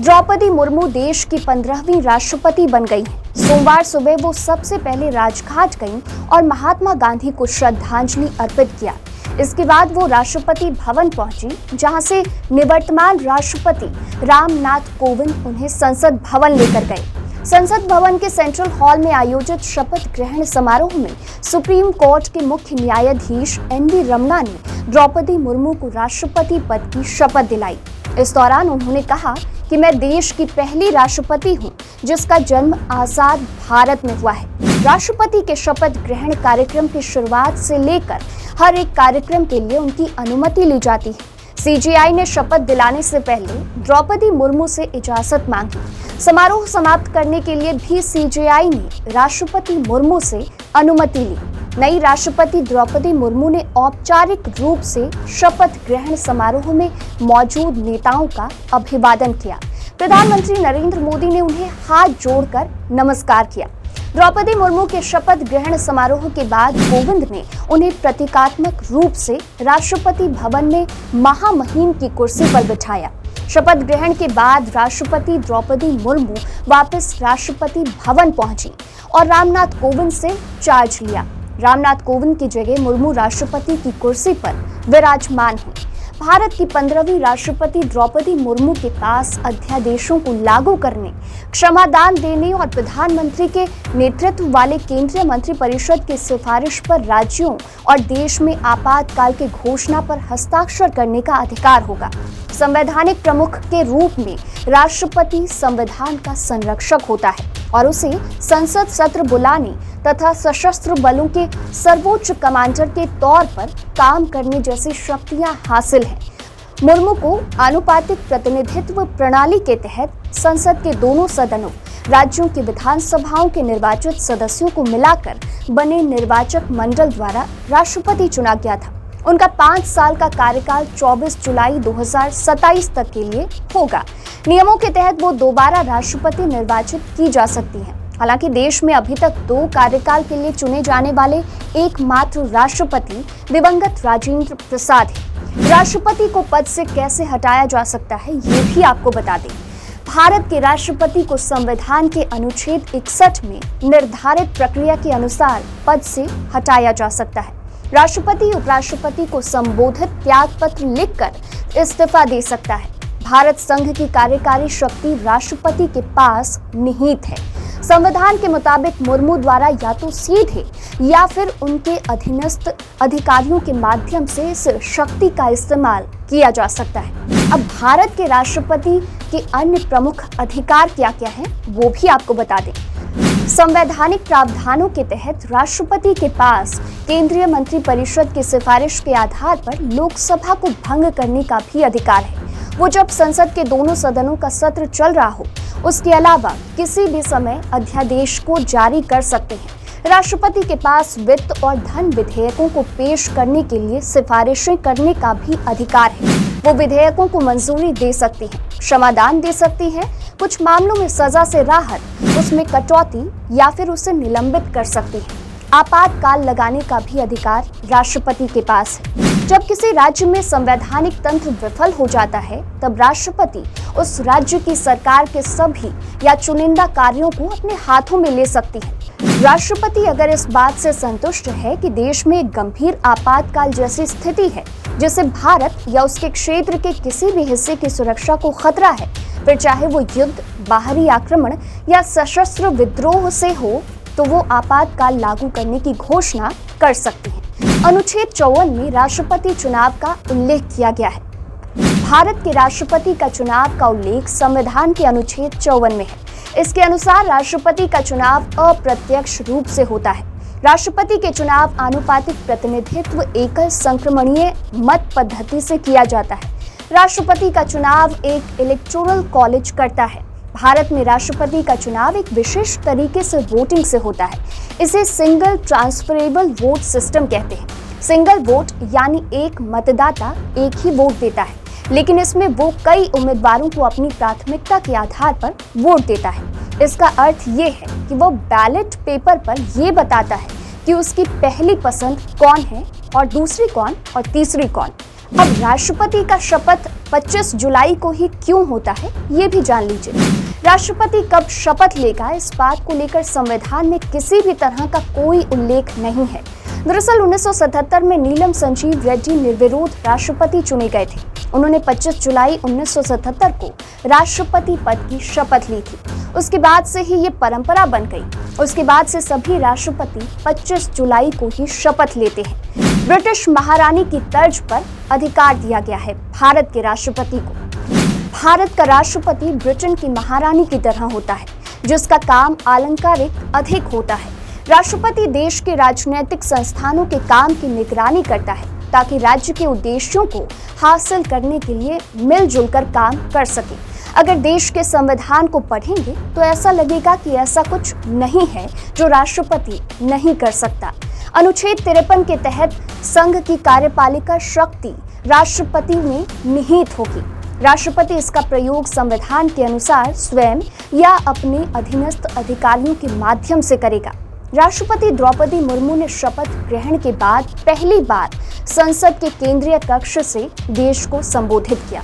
द्रौपदी मुर्मू देश की 15वीं राष्ट्रपति बन गई हैं। सोमवार सुबह वो सबसे पहले राजघाट गईं और महात्मा गांधी को श्रद्धांजलि अर्पित किया। इसके बाद वो राष्ट्रपति भवन पहुंची, जहां से निवर्तमान राष्ट्रपति रामनाथ कोविंद उन्हें संसद भवन लेकर गए। संसद भवन के सेंट्रल हॉल में आयोजित शपथ ग्रहण समारोह में सुप्रीम कोर्ट के मुख्य न्यायाधीश एन.वी. रमणा ने द्रौपदी मुर्मू को राष्ट्रपति पद की शपथ दिलाई। इस दौरान उन्होंने कहा कि मैं देश की पहली राष्ट्रपति हूं जिसका जन्म आजाद भारत में हुआ है। राष्ट्रपति के शपथ ग्रहण कार्यक्रम की शुरुआत से लेकर हर एक कार्यक्रम के लिए उनकी अनुमति ली जाती है। सीजेआई ने शपथ दिलाने से पहले द्रौपदी मुर्मू से इजाजत मांगी। समारोह समाप्त करने के लिए भी सीजेआई ने राष्ट्रपति मुर्मू से अनुमति ली। नई राष्ट्रपति द्रौपदी मुर्मू ने औपचारिक रूप से शपथ ग्रहण समारोह में मौजूद नेताओं का अभिवादन किया। प्रधानमंत्री नरेंद्र मोदी ने उन्हें हाथ जोड़कर नमस्कार किया। द्रौपदी मुर्मू के शपथ ग्रहण समारोह के बाद कोविंद ने उन्हें प्रतीकात्मक रूप से राष्ट्रपति भवन में महामहिम की कुर्सी पर बिठाया। शपथ ग्रहण के बाद राष्ट्रपति द्रौपदी मुर्मू वापस राष्ट्रपति भवन पहुंची और रामनाथ कोविंद से चार्ज लिया। रामनाथ कोविंद की जगह मुर्मू राष्ट्रपति की कुर्सी पर विराजमान हैं। भारत की 15वीं राष्ट्रपति द्रौपदी मुर्मू के पास अध्यादेशों को लागू करने, क्षमादान देने और प्रधानमंत्री के नेतृत्व वाले केंद्रीय मंत्रिपरिषद की सिफारिश पर राज्यों और देश में आपातकाल की घोषणा पर हस्ताक्षर करने का अधिकार होगा। संवैधानिक प्रमुख के रूप में राष्ट्रपति संविधान का संरक्षक होता है और उसे संसद सत्र बुलाने तथा सशस्त्र बलों के सर्वोच्च कमांडर के तौर पर काम करने जैसी शक्तियां हासिल हैं। मुर्मू को आनुपातिक प्रतिनिधित्व प्रणाली के तहत संसद के दोनों सदनों, राज्यों की विधानसभाओं के निर्वाचित सदस्यों को मिलाकर बने निर्वाचक मंडल द्वारा राष्ट्रपति चुना गया था। उनका 5 साल का कार्यकाल 24 जुलाई 2027 तक के लिए होगा। नियमों के तहत वो दोबारा राष्ट्रपति निर्वाचित की जा सकती हैं। हालांकि देश में अभी तक 2 कार्यकाल के लिए चुने जाने वाले एकमात्र राष्ट्रपति दिवंगत राजेंद्र प्रसाद हैं। राष्ट्रपति को पद से कैसे हटाया जा सकता है, ये भी आपको बता दें। भारत के राष्ट्रपति को संविधान के अनुच्छेद 61 में निर्धारित प्रक्रिया के अनुसार पद से हटाया जा सकता है। राष्ट्रपति उपराष्ट्रपति को संबोधित त्याग पत्र लिखकर इस्तीफा दे सकता है। भारत संघ की कार्यकारी शक्ति राष्ट्रपति के पास निहित है। संविधान के मुताबिक मुर्मू द्वारा या तो सीधे या फिर उनके अधीनस्थ अधिकारियों के माध्यम से इस शक्ति का इस्तेमाल किया जा सकता है। अब भारत के राष्ट्रपति के अन्य प्रमुख अधिकार क्या क्या हैं, वो भी आपको बता दें। संवैधानिक प्रावधानों के तहत राष्ट्रपति के पास केंद्रीय मंत्रिपरिषद की सिफारिश के आधार पर लोकसभा को भंग करने का भी अधिकार है। वो जब संसद के दोनों सदनों का सत्र चल रहा हो, उसके अलावा किसी भी समय अध्यादेश को जारी कर सकते हैं। राष्ट्रपति के पास वित्त और धन विधेयकों को पेश करने के लिए सिफारिशें करने का भी अधिकार है। वो विधेयकों को मंजूरी दे सकती हैं, क्षमादान दे सकती हैं, कुछ मामलों में सजा से राहत, उसमें कटौती या फिर उसे निलंबित कर सकती हैं। आपातकाल लगाने का भी अधिकार राष्ट्रपति के पास है। जब किसी राज्य में संवैधानिक तंत्र विफल हो जाता है, तब राष्ट्रपति उस राज्य की सरकार के सभी या चुनिंदा कार्यों को अपने हाथों में ले सकती है। राष्ट्रपति अगर इस बात से संतुष्ट है कि देश में एक गंभीर आपातकाल जैसी स्थिति है, जिससे भारत या उसके क्षेत्र के किसी भी हिस्से की सुरक्षा को खतरा है, फिर चाहे वो युद्ध, बाहरी आक्रमण या सशस्त्र विद्रोह से हो, तो वो आपातकाल लागू करने की घोषणा कर सकते हैं। अनुच्छेद 54 में राष्ट्रपति चुनाव का उल्लेख किया गया है। भारत के राष्ट्रपति का चुनाव का उल्लेख संविधान के अनुच्छेद 54 में है। इसके अनुसार राष्ट्रपति का चुनाव अप्रत्यक्ष रूप से होता है। राष्ट्रपति के चुनाव आनुपातिक प्रतिनिधित्व एकल संक्रमणीय मत पद्धति से किया जाता है। राष्ट्रपति का चुनाव एक इलेक्टोरल कॉलेज करता है। भारत में राष्ट्रपति का चुनाव एक विशेष तरीके से वोटिंग से होता है। इसे सिंगल ट्रांसफरेबल वोट सिस्टम कहते हैं। सिंगल वोट यानी एक मतदाता एक ही वोट देता है, लेकिन इसमें वो कई उम्मीदवारों को अपनी प्राथमिकता के आधार पर वोट देता है। इसका अर्थ ये है कि वो बैलेट पेपर पर ये बताता है कि उसकी पहली पसंद कौन है और दूसरी कौन और तीसरी कौन। अब राष्ट्रपति का शपथ 25 जुलाई को ही क्यों होता है, ये भी जान लीजिए। राष्ट्रपति कब शपथ लेगा, इस बात को लेकर संविधान में किसी भी तरह का कोई उल्लेख नहीं है। दरअसल 1977 में नीलम संजीव रेड्डी निर्विरोध राष्ट्रपति चुने गए थे। उन्होंने 25 जुलाई 1977 को राष्ट्रपति पद की शपथ ली थी। उसके बाद से ही ये परंपरा बन गई। उसके बाद से सभी राष्ट्रपति 25 जुलाई को ही शपथ लेते हैं। ब्रिटिश महारानी की तर्ज पर अधिकार दिया गया है भारत के राष्ट्रपति को। भारत का राष्ट्रपति ब्रिटेन की महारानी की तरह होता है, जिसका काम आलंकारिक अधिक होता है। राष्ट्रपति देश के राजनीतिक संस्थानों के काम की निगरानी करता है, ताकि राज्य के उद्देश्यों को हासिल करने के लिए मिलजुल कर काम कर सके। अगर देश के संविधान को पढ़ेंगे तो ऐसा लगेगा कि ऐसा कुछ नहीं है जो राष्ट्रपति नहीं कर सकता। अनुच्छेद 53 के तहत संघ की कार्यपालिका शक्ति राष्ट्रपति में निहित होगी। राष्ट्रपति इसका प्रयोग संविधान के अनुसार स्वयं या अपने अधीनस्थ अधिकारियों के माध्यम से करेगा। राष्ट्रपति द्रौपदी मुर्मू ने शपथ ग्रहण के बाद पहली बार संसद के केंद्रीय कक्ष से देश को संबोधित किया।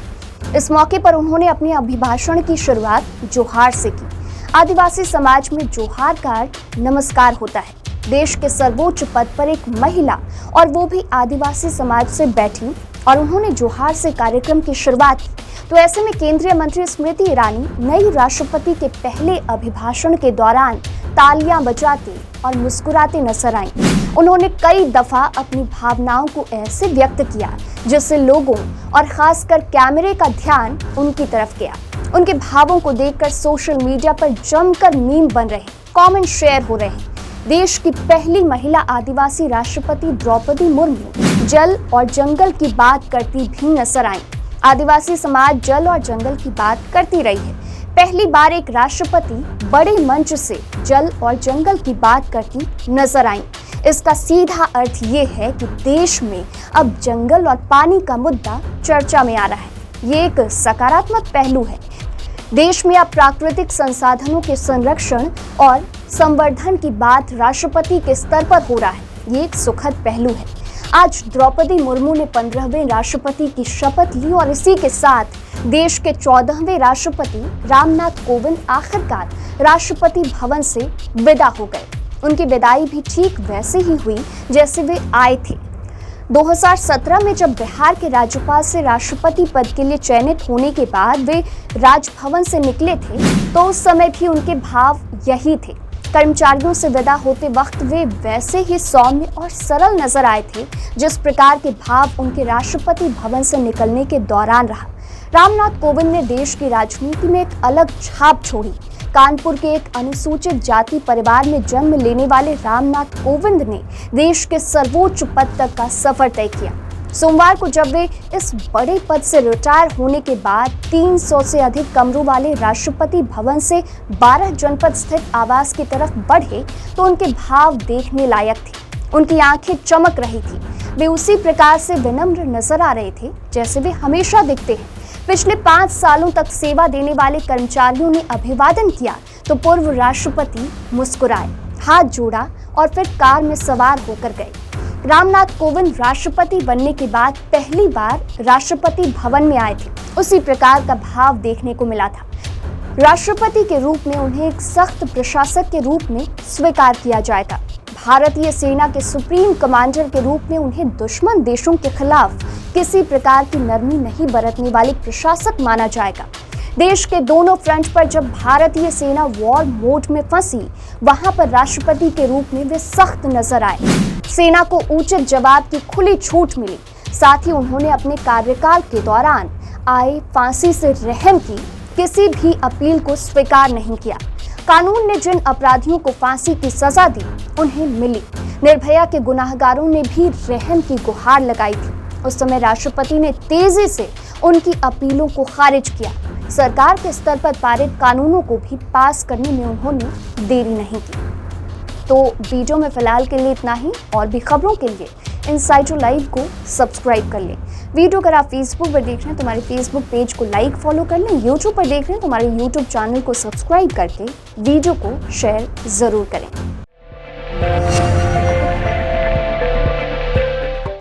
इस मौके पर उन्होंने अपने अभिभाषण की शुरुआत जोहार से की। आदिवासी समाज में जोहार का अर्थ नमस्कार होता है। देश के सर्वोच्च पद पर एक महिला और वो भी आदिवासी समाज से बैठी और उन्होंने जोहार से कार्यक्रम की शुरुआत की। तो ऐसे में केंद्रीय मंत्री स्मृति ईरानी नई राष्ट्रपति के पहले अभिभाषण के दौरान तालियां बजाते और मुस्कुराते नजर आईं। उन्होंने कई दफा अपनी भावनाओं को ऐसे व्यक्त किया जिससे लोगों और खासकर कैमरे का ध्यान उनकी तरफ गया। उनके भावों को देखकर सोशल मीडिया पर जमकर मीम बन रहे, कमेंट शेयर हो रहे। देश की पहली महिला आदिवासी राष्ट्रपति द्रौपदी मुर्मू जल और जंगल की बात करती भी नजर आईं। आदिवासी समाज जल और जंगल की बात करती रही है। पहली बार एक राष्ट्रपति बड़े मंच से जल और जंगल की बात करती नजर आईं। इसका सीधा अर्थ ये है कि देश में अब जंगल और पानी का मुद्दा चर्चा में आ रहा है। ये एक सकारात्मक पहलू है। देश में अब प्राकृतिक संसाधनों के संरक्षण और संवर्धन की बात राष्ट्रपति के स्तर पर हो रहा है। ये एक सुखद पहलू है। आज द्रौपदी मुर्मू ने 15वें राष्ट्रपति की शपथ ली और इसी के साथ देश के 14वें राष्ट्रपति रामनाथ कोविंद आखिरकार राष्ट्रपति भवन से विदा हो गए। उनकी विदाई भी ठीक वैसे ही हुई जैसे वे आए थे। 2017 में जब बिहार के राज्यपाल से राष्ट्रपति पद के लिए चयनित होने के बाद वे राजभवन से निकले थे, तो उस समय भी उनके भाव यही थे। कर्मचारियों से विदा होते वक्त वे वैसे ही सौम्य और सरल नजर आए थे जिस प्रकार के भाव उनके राष्ट्रपति भवन से निकलने के दौरान रहा। रामनाथ कोविंद ने देश की राजनीति में एक अलग छाप छोड़ी। कानपुर के एक अनुसूचित जाति परिवार में जन्म लेने वाले रामनाथ कोविंद ने देश के सर्वोच्च पद तक का सफर तय किया। सोमवार को जब वे इस बड़े पद से रिटायर होने के बाद 300 से अधिक कमरों वाले राष्ट्रपति भवन से 12 जनपद स्थित आवास की तरफ बढ़े तो उनके भाव देखने लायक थे। उनकी आंखें चमक रही थी। वे उसी प्रकार से विनम्र नजर आ रहे थे जैसे वे हमेशा दिखते हैं। पिछले 5 सालों तक सेवा देने वाले कर्मचारियों ने अभिवादन किया तो पूर्व राष्ट्रपति मुस्कुराए, हाथ जोड़ा और फिर कार में सवार होकर गए। रामनाथ कोविंद राष्ट्रपति बनने के बाद पहली बार राष्ट्रपति भवन में आए थे। उसी प्रकार का भाव देखने को मिला था। राष्ट्रपति के रूप में उन्हें एक सख्त प्रशासक के रूप में स्वीकार किया जाएगा। भारतीय सेना के सुप्रीम कमांडर के रूप में उन्हें दुश्मन देशों के खिलाफ किसी प्रकार की नरमी नहीं बरतने वाले प्रशासक माना जाएगा। देश के दोनों फ्रंट पर जब भारतीय सेना वॉर मोड में फंसी, वहां पर राष्ट्रपति के रूप में वे सख्त नजर आए। सेना को उचित जवाब की खुली छूट मिली। साथ ही उन्होंने अपने कार्यकाल के दौरान आए फांसी से रहम की किसी भी अपील को स्वीकार नहीं किया। कानून ने जिन अपराधियों को फांसी की सजा दी उन्हें मिली। निर्भया के गुनाहगारों ने भी रहम की गुहार लगाई थी। उस समय राष्ट्रपति ने तेजी से उनकी अपीलों को खारिज किया। सरकार के स्तर पर पारित कानूनों को भी पास करने में उन्होंने देरी नहीं की। तो वीडियो में फिलहाल के लिए इतना ही। और भी खबरों के लिए इनसाइडर लाइव को सब्सक्राइब कर लें। वीडियो अगर आप फेसबुक पर देख रहे हैं तो हमारे फेसबुक पेज को लाइक फॉलो कर लें। यूट्यूब पर देख रहे हैं तो हमारे यूट्यूब चैनल को सब्सक्राइब करके वीडियो को शेयर जरूर करें।